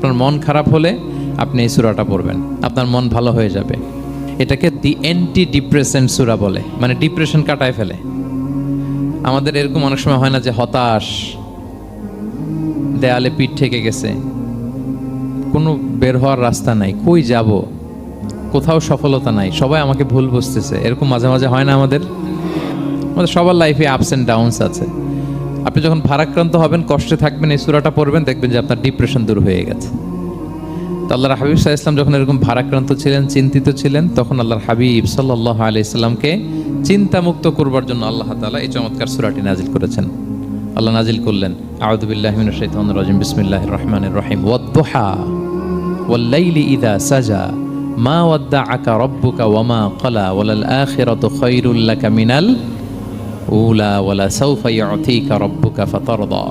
আপনার মন খারাপ হলে আপনি এই সূরাটা পড়বেন, আপনার মন ভালো হয়ে যাবে। এটাকে দি অ্যান্টি ডিপ্রেসেন্ট সূরা বলে, মানে ডিপ্রেশন কাটায় ফেলে। আমাদের এরকম অনেক সময় হয় না যে হতাশ, দেয়ালে পিঠ ঠেকে গেছে, কোনো বের হওয়ার রাস্তা নাই, কই যাব, কোথাও সফলতা নাই, সবাই আমাকে ভুল বুঝতেছে, এরকম মাঝে মাঝে হয় না? আমাদের সবার লাইফে আপস অ্যান্ড ডাউনস আছে। আপনি যখন ভারাক্রান্ত হবেন, কষ্টে থাকবেন, এই সূরাটা পড়বেন, দেখবেন যে আপনার ডিপ্রেশন দূর হয়ে গেছে। তো আল্লাহর হাবিব সাল্লাল্লাহু আলাইহি ওয়াসাল্লাম যখন এরকম ভারাক্রান্ত ছিলেন, চিন্তিত ছিলেন, তখন আল্লাহর হাবিব সাল্লাল্লাহু আলাইহি ওয়াসাল্লামকে চিন্তামুক্ত করবার জন্য আল্লাহ তাআলা এই চমৎকার সূরাটি নাজিল করেছেন। আল্লাহ নাজিল করলেন, আউযু বিল্লাহি মিনাশ শাইতানির রাজিম, বিসমিল্লাহির রাহমানির রাহিম, ওয়াদ-দুহা ওয়াল-লাইলি ইযা সাজা মা ওয়াদ্দাআকা রাব্বুকা ওয়া মা ক্বালা ওয়ালাল আখিরাতু খায়রুল লাকা মিনাল উলা ওয়ালা সাওফা ইউতিকা রাব্বুকা ফাতারদা।